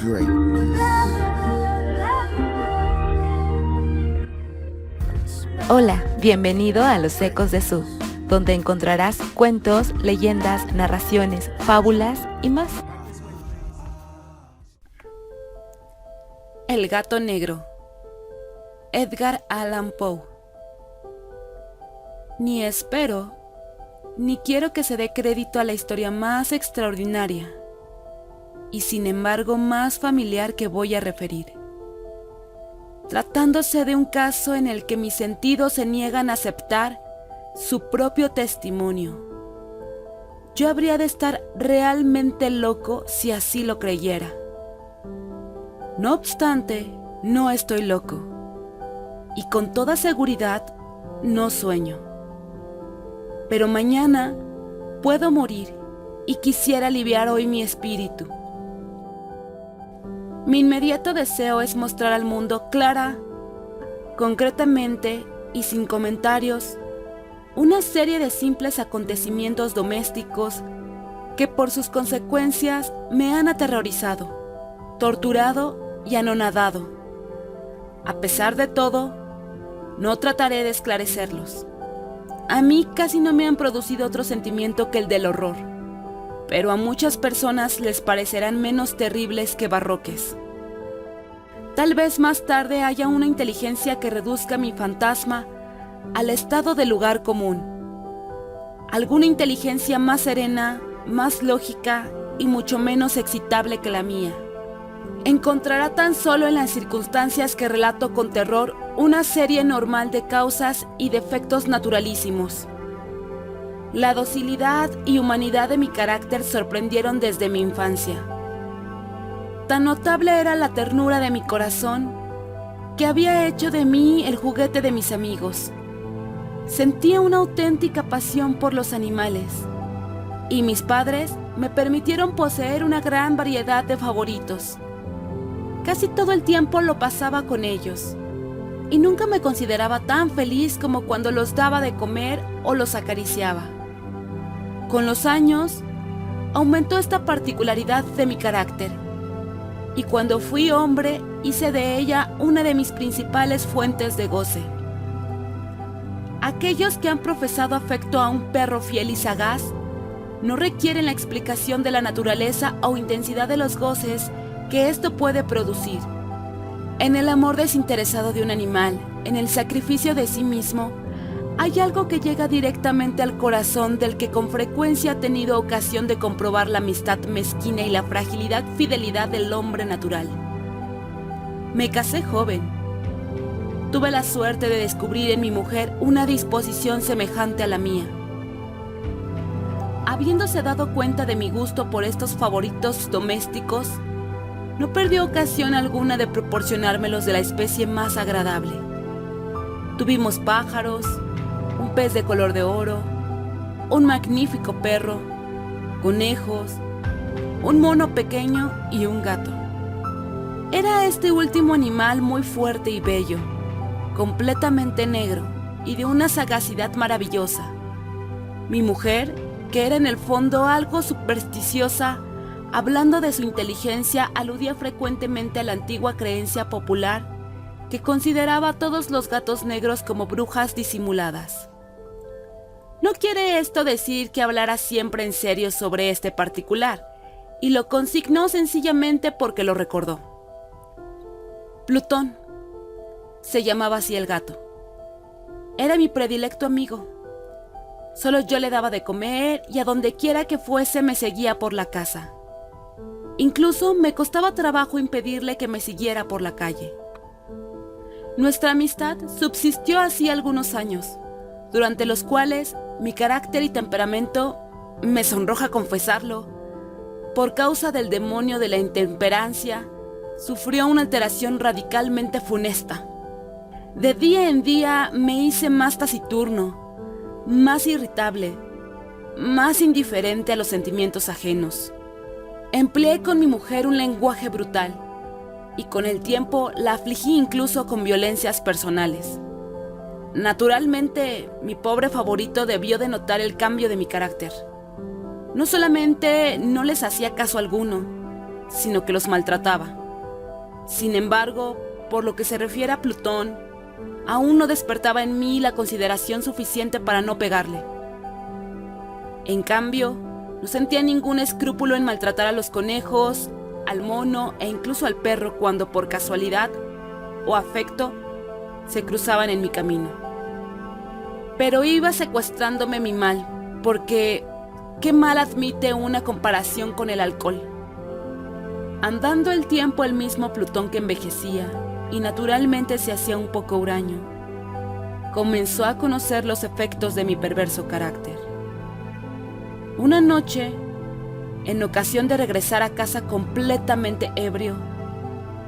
greatness. Hola, bienvenido a Los Ecos de Su, donde encontrarás cuentos, leyendas, narraciones, fábulas y más. El gato negro. Edgar Allan Poe. Ni espero, ni quiero que se dé crédito a la historia más extraordinaria, y sin embargo más familiar que voy a referir. Tratándose de un caso en el que mis sentidos se niegan a aceptar su propio testimonio. Yo habría de estar realmente loco si así lo creyera. No obstante, no estoy loco, y con toda seguridad no sueño. Pero mañana puedo morir y quisiera aliviar hoy mi espíritu. Mi inmediato deseo es mostrar al mundo clara, concretamente y sin comentarios, una serie de simples acontecimientos domésticos que por sus consecuencias me han aterrorizado, torturado y anonadado. A pesar de todo, no trataré de esclarecerlos. A mí casi no me han producido otro sentimiento que el del horror, pero a muchas personas les parecerán menos terribles que barroques. Tal vez más tarde haya una inteligencia que reduzca mi fantasma al estado de lugar común. Alguna inteligencia más serena, más lógica y mucho menos excitable que la mía. Encontrará tan solo en las circunstancias que relato con terror una serie normal de causas y defectos naturalísimos. La docilidad y humanidad de mi carácter sorprendieron desde mi infancia. Tan notable era la ternura de mi corazón que había hecho de mí el juguete de mis amigos. Sentía una auténtica pasión por los animales, y mis padres me permitieron poseer una gran variedad de favoritos. Casi todo el tiempo lo pasaba con ellos, y nunca me consideraba tan feliz como cuando los daba de comer o los acariciaba. Con los años, aumentó esta particularidad de mi carácter, y cuando fui hombre, hice de ella una de mis principales fuentes de goce. Aquellos que han profesado afecto a un perro fiel y sagaz, no requieren la explicación de la naturaleza o intensidad de los goces que esto puede producir. En el amor desinteresado de un animal, en el sacrificio de sí mismo, hay algo que llega directamente al corazón del que con frecuencia ha tenido ocasión de comprobar la amistad mezquina y la fidelidad del hombre natural. Me casé joven. Tuve la suerte de descubrir en mi mujer una disposición semejante a la mía. Habiéndose dado cuenta de mi gusto por estos favoritos domésticos, no perdió ocasión alguna de proporcionármelos de la especie más agradable. Tuvimos pájaros, un pez de color de oro, un magnífico perro, conejos, un mono pequeño y un gato. Era este último animal muy fuerte y bello, completamente negro y de una sagacidad maravillosa. Mi mujer, que era en el fondo algo supersticiosa, hablando de su inteligencia, aludía frecuentemente a la antigua creencia popular que consideraba a todos los gatos negros como brujas disimuladas. No quiere esto decir que hablara siempre en serio sobre este particular, y lo consignó sencillamente porque lo recordó. Plutón, se llamaba así el gato. Era mi predilecto amigo. Solo yo le daba de comer y a donde quiera que fuese me seguía por la casa. Incluso me costaba trabajo impedirle que me siguiera por la calle. Nuestra amistad subsistió así algunos años, durante los cuales mi carácter y temperamento, me sonroja confesarlo, por causa del demonio de la intemperancia, sufrió una alteración radicalmente funesta. De día en día me hice más taciturno, más irritable, más indiferente a los sentimientos ajenos. Empleé con mi mujer un lenguaje brutal, y con el tiempo la afligí incluso con violencias personales. Naturalmente, mi pobre favorito debió de notar el cambio de mi carácter. No solamente no les hacía caso alguno, sino que los maltrataba. Sin embargo, por lo que se refiere a Plutón, aún no despertaba en mí la consideración suficiente para no pegarle. En cambio, no sentía ningún escrúpulo en maltratar a los conejos, al mono e incluso al perro cuando por casualidad o afecto se cruzaban en mi camino. Pero iba secuestrándome mi mal, porque ¿qué mal admite una comparación con el alcohol? Andando el tiempo, el mismo Plutón que envejecía y naturalmente se hacía un poco huraño, comenzó a conocer los efectos de mi perverso carácter. Una noche, en ocasión de regresar a casa completamente ebrio,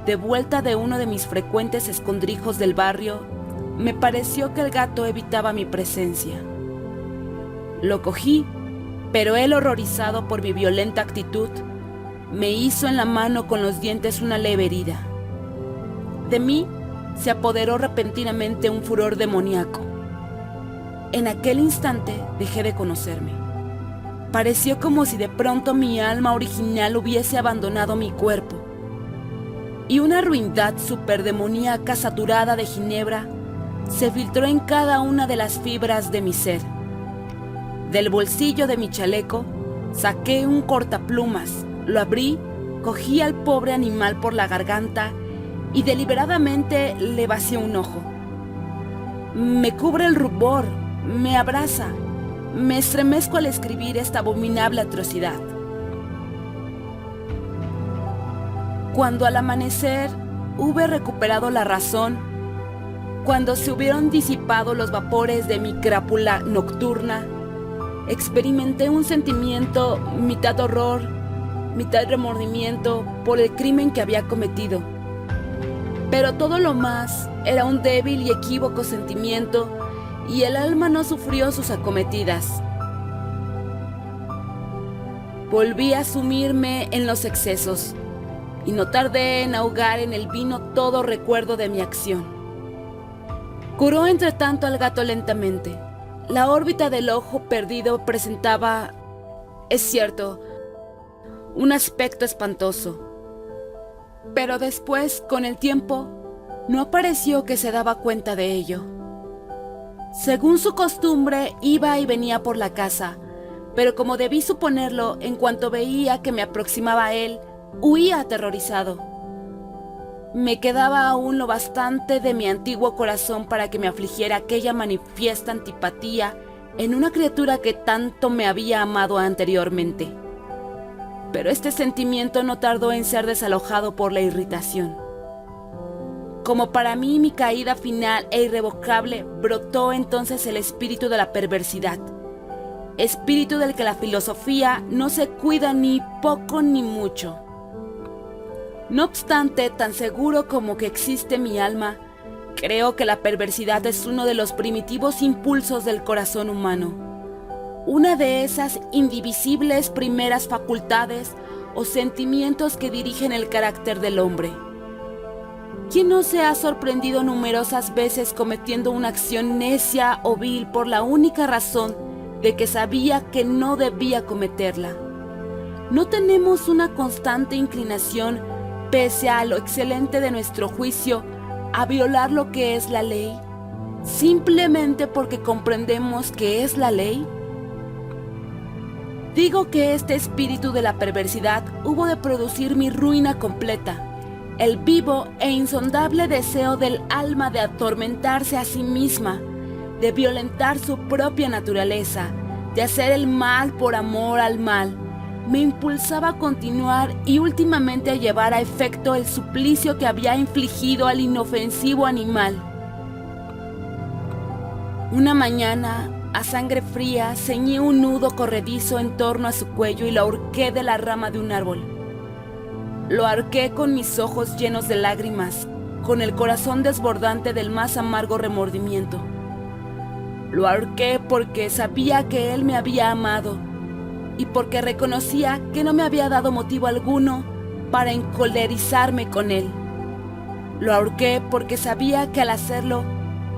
de vuelta de uno de mis frecuentes escondrijos del barrio, me pareció que el gato evitaba mi presencia. Lo cogí, pero él, horrorizado por mi violenta actitud, me hizo en la mano con los dientes una leve herida. De mí se apoderó repentinamente un furor demoníaco. En aquel instante dejé de conocerme. Pareció como si de pronto mi alma original hubiese abandonado mi cuerpo, y una ruindad superdemoníaca saturada de ginebra se filtró en cada una de las fibras de mi ser. Del bolsillo de mi chaleco saqué un cortaplumas, lo abrí, cogí al pobre animal por la garganta y deliberadamente le vacié un ojo. Me cubre el rubor, me abraza, me estremezco al escribir esta abominable atrocidad. Cuando al amanecer hube recuperado la razón, cuando se hubieron disipado los vapores de mi crápula nocturna, experimenté un sentimiento mitad horror, mitad remordimiento por el crimen que había cometido. Pero todo lo más era un débil y equívoco sentimiento, y el alma no sufrió sus acometidas. Volví a sumirme en los excesos, y no tardé en ahogar en el vino todo recuerdo de mi acción. Curó entre tanto al gato lentamente. La órbita del ojo perdido presentaba, es cierto, un aspecto espantoso. Pero después, con el tiempo, no pareció que se daba cuenta de ello. Según su costumbre, iba y venía por la casa, pero como debí suponerlo, en cuanto veía que me aproximaba a él, huía aterrorizado. Me quedaba aún lo bastante de mi antiguo corazón para que me afligiera aquella manifiesta antipatía en una criatura que tanto me había amado anteriormente. Pero este sentimiento no tardó en ser desalojado por la irritación. Como para mí mi caída final e irrevocable, brotó entonces el espíritu de la perversidad, espíritu del que la filosofía no se cuida ni poco ni mucho. No obstante, tan seguro como que existe mi alma, creo que la perversidad es uno de los primitivos impulsos del corazón humano, una de esas indivisibles primeras facultades o sentimientos que dirigen el carácter del hombre. ¿Quién no se ha sorprendido numerosas veces cometiendo una acción necia o vil por la única razón de que sabía que no debía cometerla? ¿No tenemos una constante inclinación, pese a lo excelente de nuestro juicio, a violar lo que es la ley, simplemente porque comprendemos que es la ley? Digo que este espíritu de la perversidad hubo de producir mi ruina completa, el vivo e insondable deseo del alma de atormentarse a sí misma, de violentar su propia naturaleza, de hacer el mal por amor al mal, me impulsaba a continuar y últimamente a llevar a efecto el suplicio que había infligido al inofensivo animal. Una mañana, a sangre fría, ceñí un nudo corredizo en torno a su cuello y lo ahorqué de la rama de un árbol. Lo ahorqué con mis ojos llenos de lágrimas, con el corazón desbordante del más amargo remordimiento. Lo ahorqué porque sabía que él me había amado y porque reconocía que no me había dado motivo alguno para encolerizarme con él. Lo ahorqué porque sabía que al hacerlo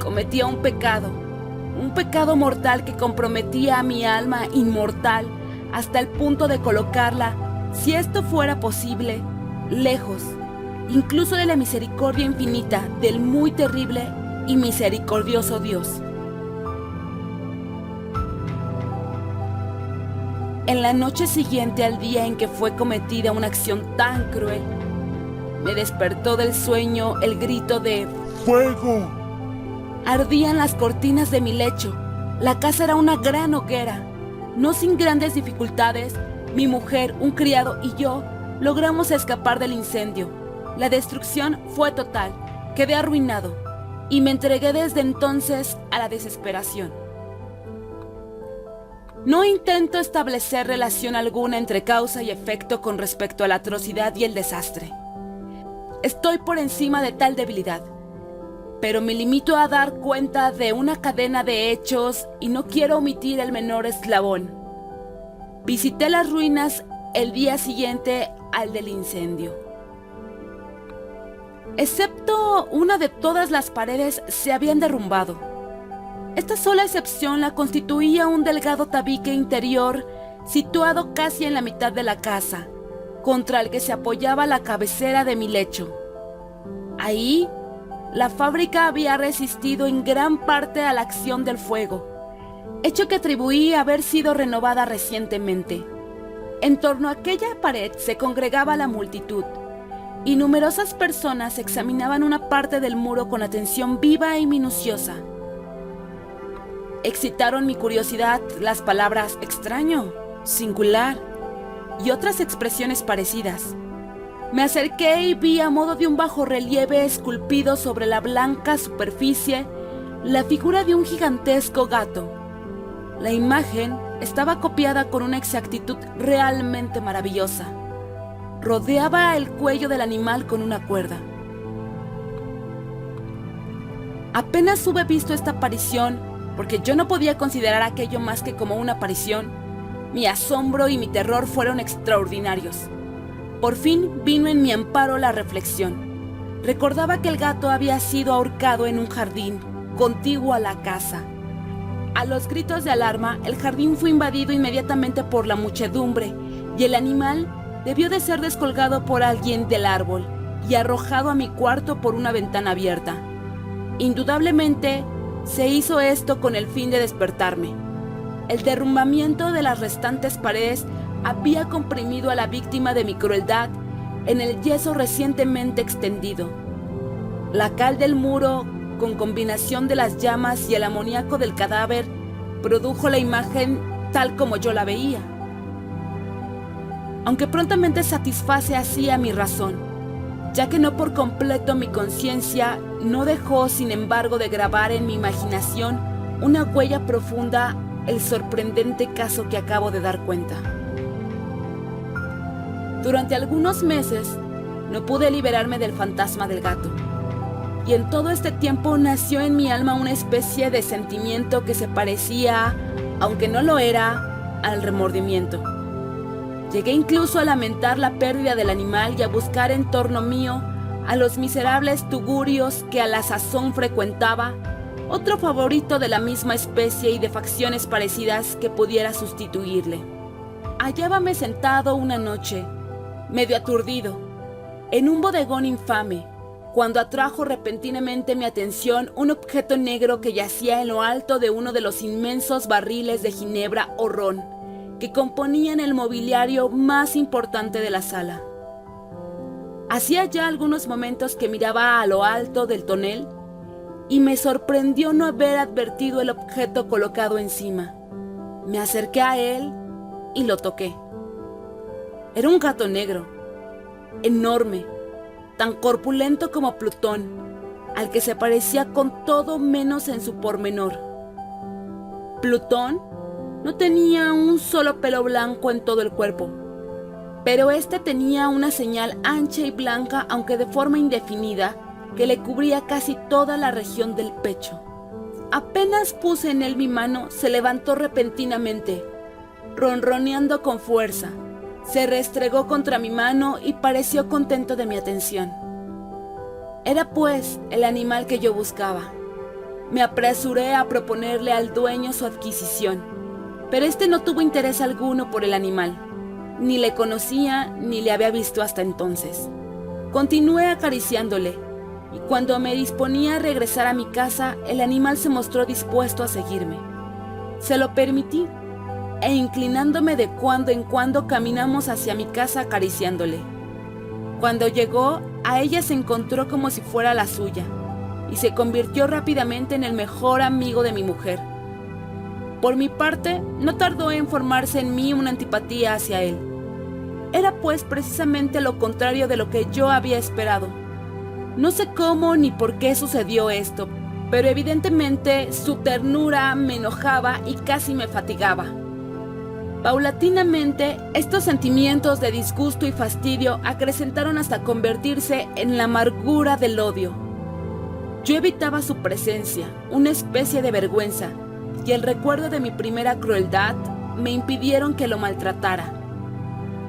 cometía un pecado mortal que comprometía a mi alma inmortal hasta el punto de colocarla Si esto fuera posible, lejos, incluso de la misericordia infinita del muy terrible y misericordioso Dios. En la noche siguiente al día en que fue cometida una acción tan cruel, me despertó del sueño el grito de ¡fuego! Ardían las cortinas de mi lecho. La casa era una gran hoguera. No sin grandes dificultades, mi mujer, un criado y yo logramos escapar del incendio. La destrucción fue total. Quedé arruinado y me entregué desde entonces a la desesperación. No intento establecer relación alguna entre causa y efecto con respecto a la atrocidad y el desastre. Estoy por encima de tal debilidad, pero me limito a dar cuenta de una cadena de hechos y no quiero omitir el menor eslabón. Visité las ruinas el día siguiente al del incendio. Excepto una de todas las paredes se habían derrumbado. Esta sola excepción la constituía un delgado tabique interior situado casi en la mitad de la casa, contra el que se apoyaba la cabecera de mi lecho. Ahí, la fábrica había resistido en gran parte a la acción del fuego, hecho que atribuí a haber sido renovada recientemente. En torno a aquella pared se congregaba la multitud, y numerosas personas examinaban una parte del muro con atención viva y minuciosa. Excitaron mi curiosidad las palabras extraño, singular y otras expresiones parecidas. Me acerqué y vi a modo de un bajorrelieve esculpido sobre la blanca superficie la figura de un gigantesco gato. La imagen estaba copiada con una exactitud realmente maravillosa. Rodeaba el cuello del animal con una cuerda. Apenas hube visto esta aparición, porque yo no podía considerar aquello más que como una aparición, mi asombro y mi terror fueron extraordinarios. Por fin vino en mi amparo la reflexión. Recordaba que el gato había sido ahorcado en un jardín contiguo a la casa. A los gritos de alarma, el jardín fue invadido inmediatamente por la muchedumbre y el animal debió de ser descolgado por alguien del árbol y arrojado a mi cuarto por una ventana abierta. Indudablemente, se hizo esto con el fin de despertarme. El derrumbamiento de las restantes paredes había comprimido a la víctima de mi crueldad en el yeso recientemente extendido. La cal del muro, con combinación de las llamas y el amoníaco del cadáver, produjo la imagen tal como yo la veía. Aunque prontamente satisface así a mi razón, ya que no por completo mi conciencia no dejó sin embargo de grabar en mi imaginación una huella profunda el sorprendente caso que acabo de dar cuenta. Durante algunos meses no pude liberarme del fantasma del gato, y en todo este tiempo nació en mi alma una especie de sentimiento que se parecía, aunque no lo era, al remordimiento. Llegué incluso a lamentar la pérdida del animal y a buscar en torno mío a los miserables tugurios que a la sazón frecuentaba, otro favorito de la misma especie y de facciones parecidas que pudiera sustituirle. Hallábame sentado una noche, medio aturdido, en un bodegón infame, cuando atrajo repentinamente mi atención un objeto negro que yacía en lo alto de uno de los inmensos barriles de ginebra o ron que componían el mobiliario más importante de la sala. Hacía ya algunos momentos que miraba a lo alto del tonel y me sorprendió no haber advertido el objeto colocado encima. Me acerqué a él y lo toqué. Era un gato negro, enorme, tan corpulento como Plutón, al que se parecía con todo menos en su pormenor. Plutón no tenía un solo pelo blanco en todo el cuerpo, pero este tenía una señal ancha y blanca, aunque de forma indefinida, que le cubría casi toda la región del pecho. Apenas puse en él mi mano, se levantó repentinamente, ronroneando con fuerza. Se restregó contra mi mano y pareció contento de mi atención. Era pues el animal que yo buscaba. Me apresuré a proponerle al dueño su adquisición, pero este no tuvo interés alguno por el animal. Ni le conocía ni le había visto hasta entonces. Continué acariciándole, y cuando me disponía a regresar a mi casa, el animal se mostró dispuesto a seguirme. Se lo permití, e inclinándome de cuando en cuando caminamos hacia mi casa acariciándole. Cuando llegó, a ella se encontró como si fuera la suya, y se convirtió rápidamente en el mejor amigo de mi mujer. Por mi parte, no tardó en formarse en mí una antipatía hacia él. Era pues precisamente lo contrario de lo que yo había esperado. No sé cómo ni por qué sucedió esto, pero evidentemente su ternura me enojaba y casi me fatigaba. Paulatinamente, estos sentimientos de disgusto y fastidio acrecentaron hasta convertirse en la amargura del odio. Yo evitaba su presencia, una especie de vergüenza, y el recuerdo de mi primera crueldad me impidieron que lo maltratara.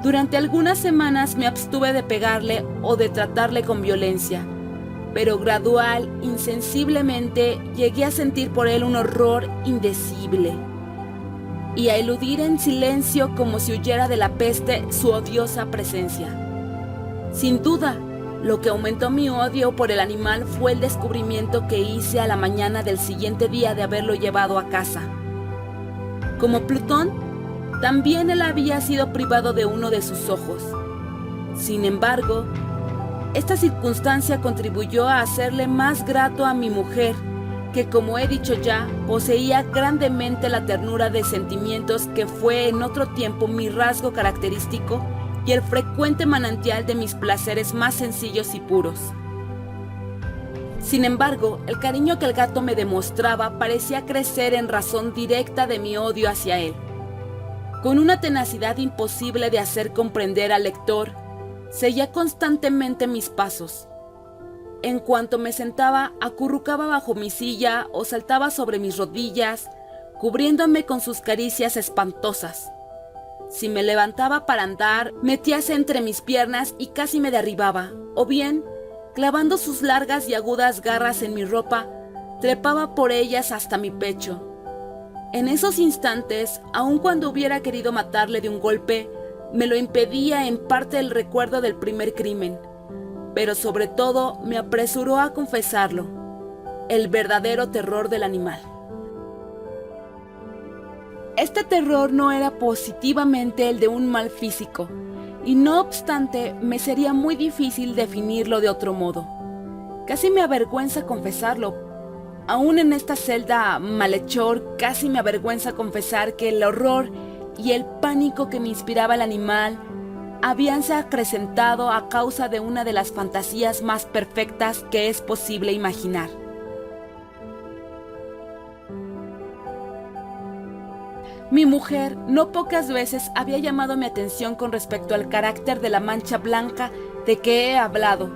Durante algunas semanas me abstuve de pegarle o de tratarle con violencia, pero gradual, insensiblemente, llegué a sentir por él un horror indecible y a eludir en silencio como si huyera de la peste su odiosa presencia. Sin duda, lo que aumentó mi odio por el animal fue el descubrimiento que hice a la mañana del siguiente día de haberlo llevado a casa. Como Plutón, también él había sido privado de uno de sus ojos. Sin embargo, esta circunstancia contribuyó a hacerle más grato a mi mujer, que, como he dicho ya, poseía grandemente la ternura de sentimientos que fue en otro tiempo mi rasgo característico y el frecuente manantial de mis placeres más sencillos y puros. Sin embargo, el cariño que el gato me demostraba parecía crecer en razón directa de mi odio hacia él. Con una tenacidad imposible de hacer comprender al lector, seguía constantemente mis pasos. En cuanto me sentaba, acurrucaba bajo mi silla o saltaba sobre mis rodillas, cubriéndome con sus caricias espantosas. Si me levantaba para andar, metíase entre mis piernas y casi me derribaba, o bien, clavando sus largas y agudas garras en mi ropa, trepaba por ellas hasta mi pecho. En esos instantes, aun cuando hubiera querido matarle de un golpe, me lo impedía en parte el recuerdo del primer crimen, pero sobre todo me apresuró a confesarlo, el verdadero terror del animal. Este terror no era positivamente el de un mal físico, y no obstante me sería muy difícil definirlo de otro modo. Casi me avergüenza confesarlo. Aún en esta celda malhechor, casi me avergüenza confesar que el horror y el pánico que me inspiraba el animal habíanse acrecentado a causa de una de las fantasías más perfectas que es posible imaginar. Mi mujer no pocas veces había llamado mi atención con respecto al carácter de la mancha blanca de que he hablado,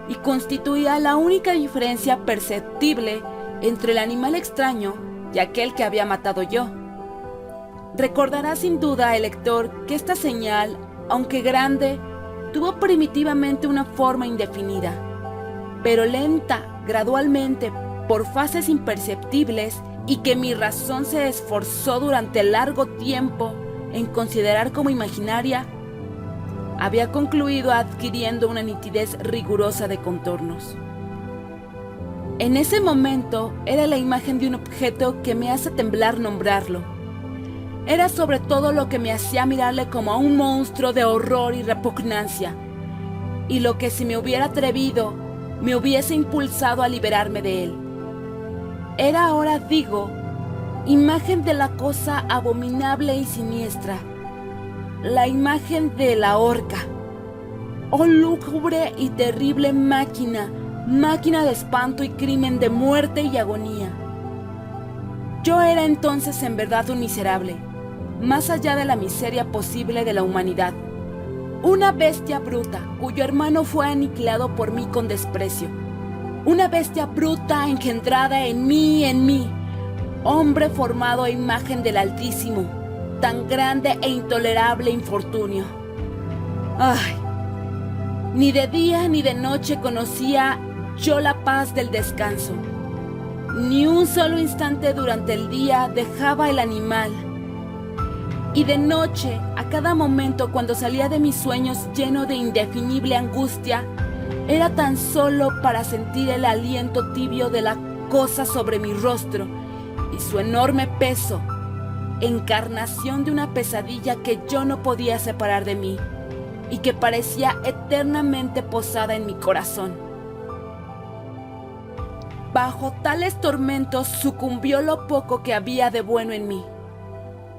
y constituía la única diferencia perceptible entre el animal extraño y aquel que había matado yo. Recordará sin duda el lector que esta señal, aunque grande, tuvo primitivamente una forma indefinida, pero lenta, gradualmente, por fases imperceptibles, y que mi razón se esforzó durante largo tiempo en considerar como imaginaria, había concluido adquiriendo una nitidez rigurosa de contornos. En ese momento era la imagen de un objeto que me hace temblar nombrarlo. Era sobre todo lo que me hacía mirarle como a un monstruo de horror y repugnancia, y lo que si me hubiera atrevido, me hubiese impulsado a liberarme de él. Era ahora, digo, imagen de la cosa abominable y siniestra, la imagen de la horca. Oh lúgubre y terrible máquina de espanto y crimen, de muerte y agonía. Yo era entonces en verdad un miserable, más allá de la miseria posible de la humanidad. Una bestia bruta, cuyo hermano fue aniquilado por mí con desprecio. Una bestia bruta engendrada en mí, hombre formado a imagen del Altísimo, tan grande e intolerable infortunio. ¡Ay! Ni de día ni de noche conocía yo la paz del descanso. Ni un solo instante durante el día dejaba el animal, y de noche, a cada momento cuando salía de mis sueños lleno de indefinible angustia, era tan solo para sentir el aliento tibio de la cosa sobre mi rostro y su enorme peso, encarnación de una pesadilla que yo no podía separar de mí y que parecía eternamente posada en mi corazón. Bajo tales tormentos sucumbió lo poco que había de bueno en mí.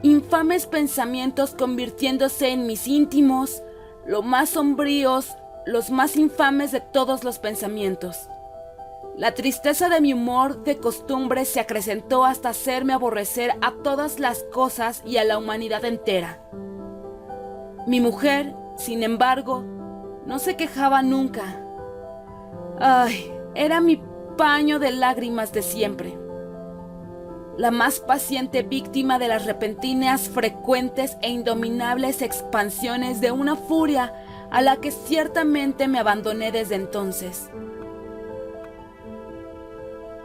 Infames pensamientos convirtiéndose en mis íntimos, los más sombríos, los más infames de todos los pensamientos. La tristeza de mi humor de costumbre se acrecentó hasta hacerme aborrecer a todas las cosas y a la humanidad entera. Mi mujer, sin embargo, no se quejaba nunca. Ay, era mi paño de lágrimas de siempre. La más paciente víctima de las repentinas, frecuentes e indominables expansiones de una furia a la que ciertamente me abandoné desde entonces.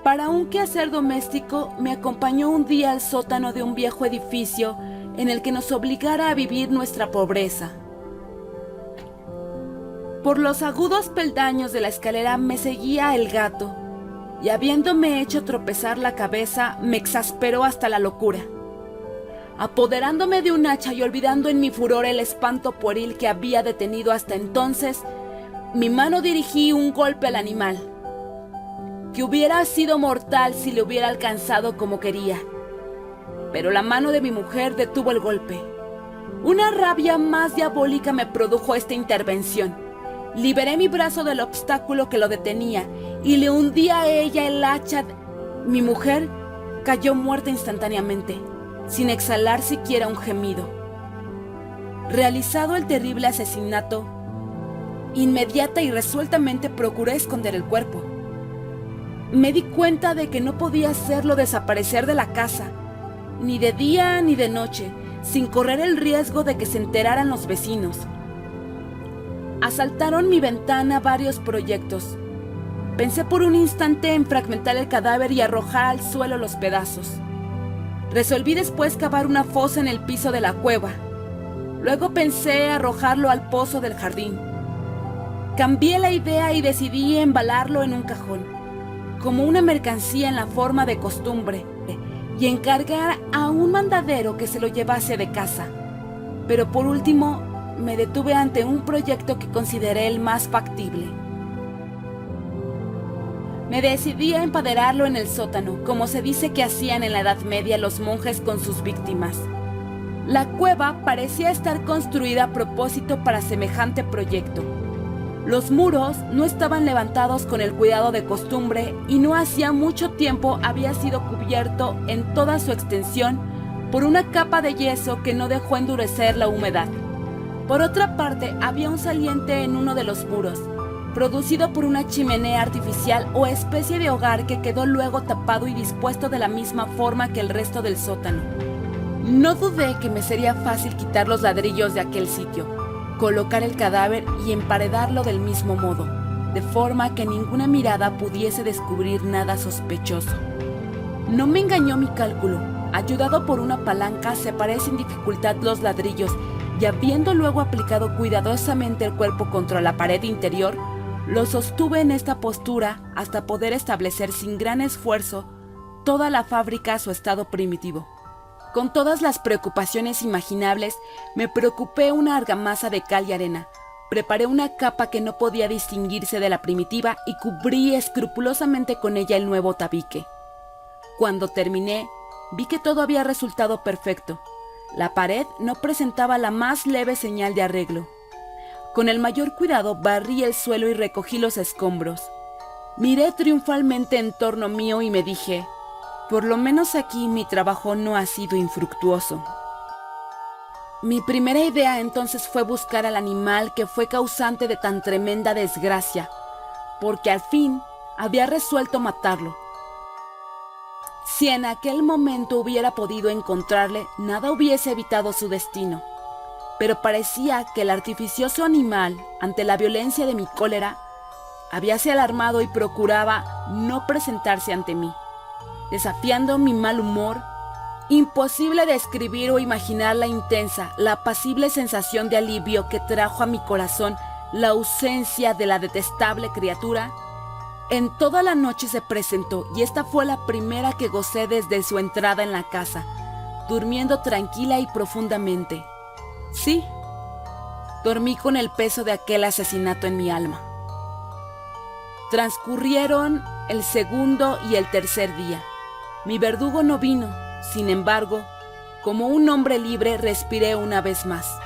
Para un quehacer doméstico me acompañó un día al sótano de un viejo edificio en el que nos obligara a vivir nuestra pobreza. Por los agudos peldaños de la escalera me seguía el gato, y habiéndome hecho tropezar la cabeza, me exasperó hasta la locura. Apoderándome de un hacha y olvidando en mi furor el espanto pueril que había detenido hasta entonces, mi mano dirigí un golpe al animal, que hubiera sido mortal si le hubiera alcanzado como quería. Pero la mano de mi mujer detuvo el golpe. Una rabia más diabólica me produjo esta intervención. Liberé mi brazo del obstáculo que lo detenía y le hundí a ella el hacha. Mi mujer cayó muerta instantáneamente, sin exhalar siquiera un gemido. Realizado el terrible asesinato, inmediata y resueltamente procuré esconder el cuerpo. Me di cuenta de que no podía hacerlo desaparecer de la casa, ni de día ni de noche, sin correr el riesgo de que se enteraran los vecinos. Asaltaron mi ventana varios proyectos. Pensé por un instante en fragmentar el cadáver y arrojar al suelo los pedazos. Resolví después cavar una fosa en el piso de la cueva. Luego pensé arrojarlo al pozo del jardín. Cambié la idea y decidí embalarlo en un cajón, como una mercancía en la forma de costumbre, y encargar a un mandadero que se lo llevase de casa. Pero por último, me detuve ante un proyecto que consideré el más factible. Me decidí a empaderarlo en el sótano, como se dice que hacían en la Edad Media los monjes con sus víctimas. La cueva parecía estar construida a propósito para semejante proyecto. Los muros no estaban levantados con el cuidado de costumbre y no hacía mucho tiempo había sido cubierto en toda su extensión por una capa de yeso que no dejó endurecer la humedad. Por otra parte, había un saliente en uno de los muros, producido por una chimenea artificial o especie de hogar que quedó luego tapado y dispuesto de la misma forma que el resto del sótano. No dudé que me sería fácil quitar los ladrillos de aquel sitio, colocar el cadáver y emparedarlo del mismo modo, de forma que ninguna mirada pudiese descubrir nada sospechoso. No me engañó mi cálculo. Ayudado por una palanca, separé sin dificultad los ladrillos y habiendo luego aplicado cuidadosamente el cuerpo contra la pared interior, lo sostuve en esta postura hasta poder establecer sin gran esfuerzo toda la fábrica a su estado primitivo. Con todas las preocupaciones imaginables, me preocupé una argamasa de cal y arena, preparé una capa que no podía distinguirse de la primitiva y cubrí escrupulosamente con ella el nuevo tabique. Cuando terminé, vi que todo había resultado perfecto. La pared no presentaba la más leve señal de arreglo. Con el mayor cuidado barrí el suelo y recogí los escombros. Miré triunfalmente en torno mío y me dije, por lo menos aquí mi trabajo no ha sido infructuoso. Mi primera idea entonces fue buscar al animal que fue causante de tan tremenda desgracia, porque al fin había resuelto matarlo. Si en aquel momento hubiera podido encontrarle, nada hubiese evitado su destino. Pero parecía que el artificioso animal, ante la violencia de mi cólera, habíase alarmado y procuraba no presentarse ante mí. Desafiando mi mal humor, Imposible describir o imaginar la intensa, la apacible sensación de alivio que trajo a mi corazón la ausencia de la detestable criatura. En toda la noche se presentó y esta fue la primera que gocé desde su entrada en la casa, durmiendo tranquila y profundamente. Sí, dormí con el peso de aquel asesinato en mi alma. Transcurrieron el segundo y el tercer día. Mi verdugo no vino. Sin embargo, como un hombre libre, respiré una vez más.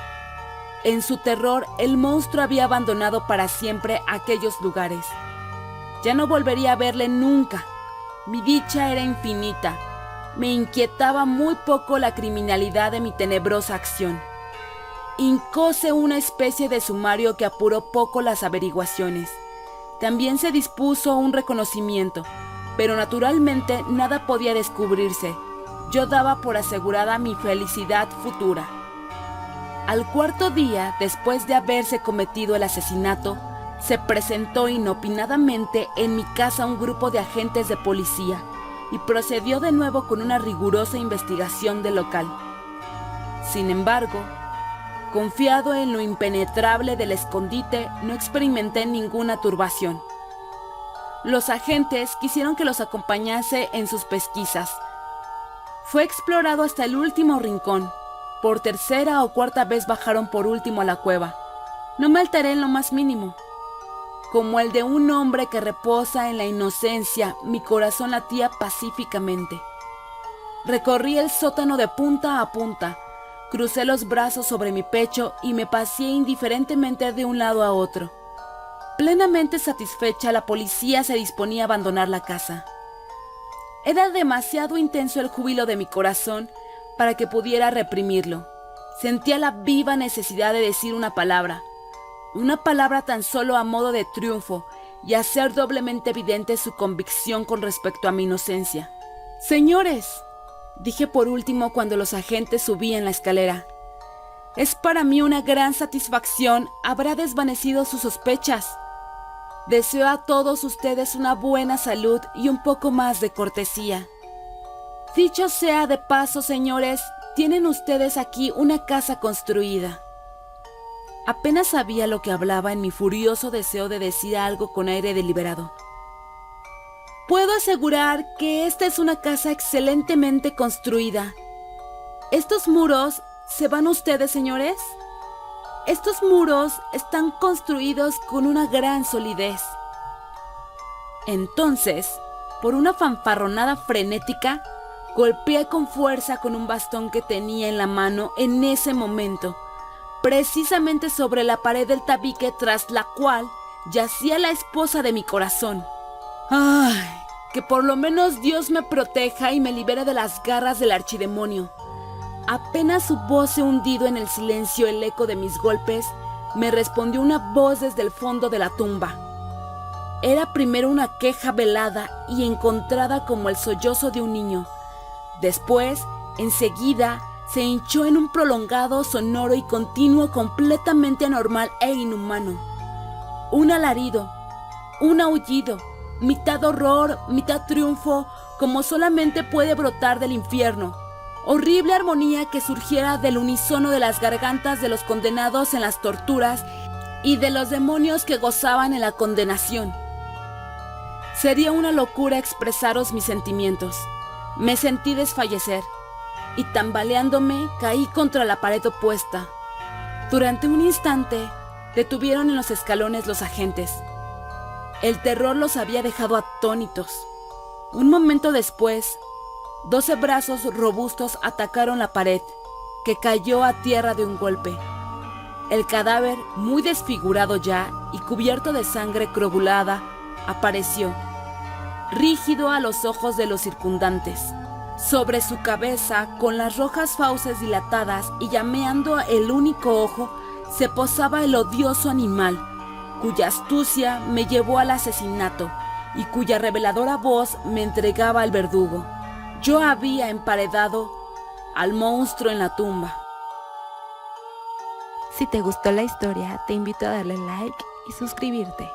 En su terror, el monstruo había abandonado para siempre aquellos lugares. Ya no volvería a verle nunca. Mi dicha era infinita. Me inquietaba muy poco la criminalidad de mi tenebrosa acción. Hincóse una especie de sumario que apuró poco las averiguaciones. También se dispuso un reconocimiento, pero naturalmente nada podía descubrirse. Yo daba por asegurada mi felicidad futura. Al cuarto día, después de haberse cometido el asesinato, se presentó inopinadamente en mi casa un grupo de agentes de policía y procedió de nuevo con una rigurosa investigación del local. Sin embargo, confiado en lo impenetrable del escondite, no experimenté ninguna turbación. Los agentes quisieron que los acompañase en sus pesquisas. Fue explorado hasta el último rincón. Por tercera o cuarta vez bajaron por último a la cueva. No me alteré en lo más mínimo. Como el de un hombre que reposa en la inocencia, mi corazón latía pacíficamente. Recorrí el sótano de punta a punta, crucé los brazos sobre mi pecho y me paseé indiferentemente de un lado a otro. Plenamente satisfecha, la policía se disponía a abandonar la casa. Era demasiado intenso el júbilo de mi corazón para que pudiera reprimirlo. Sentía la viva necesidad de decir una palabra tan solo a modo de triunfo y hacer doblemente evidente su convicción con respecto a mi inocencia. «Señores», dije por último cuando los agentes subían la escalera, «es para mí una gran satisfacción habrá desvanecido sus sospechas. Deseo a todos ustedes una buena salud y un poco más de cortesía. Dicho sea de paso, señores, tienen ustedes aquí una casa construida». Apenas sabía lo que hablaba en mi furioso deseo de decir algo con aire deliberado. «Puedo asegurar que esta es una casa excelentemente construida. ¿Estos muros se van ustedes, señores? Estos muros están construidos con una gran solidez». Entonces, por una fanfarronada frenética, golpeé con fuerza con un bastón que tenía en la mano en ese momento, precisamente sobre la pared del tabique tras la cual yacía la esposa de mi corazón. ¡Ay! Que por lo menos Dios me proteja y me libere de las garras del archidemonio. Apenas hubose hundido en el silencio el eco de mis golpes, me respondió una voz desde el fondo de la tumba. Era primero una queja velada y encontrada como el sollozo de un niño. Después, enseguida, se hinchó en un prolongado, sonoro y continuo completamente anormal e inhumano. Un alarido, un aullido, mitad horror, mitad triunfo, como solamente puede brotar del infierno. Horrible armonía que surgiera del unísono de las gargantas de los condenados en las torturas y de los demonios que gozaban en la condenación. Sería una locura expresaros mis sentimientos. Me sentí desfallecer y tambaleándome caí contra la pared opuesta. Durante un instante detuvieron en los escalones los agentes. El terror los había dejado atónitos. Un momento después, 12 brazos robustos atacaron la pared, que cayó a tierra de un golpe. El cadáver, muy desfigurado ya y cubierto de sangre coagulada, apareció, rígido a los ojos de los circundantes. Sobre su cabeza, con las rojas fauces dilatadas y llameando el único ojo, se posaba el odioso animal, cuya astucia me llevó al asesinato y cuya reveladora voz me entregaba al verdugo. Yo había emparedado al monstruo en la tumba. Si te gustó la historia, te invito a darle like y suscribirte.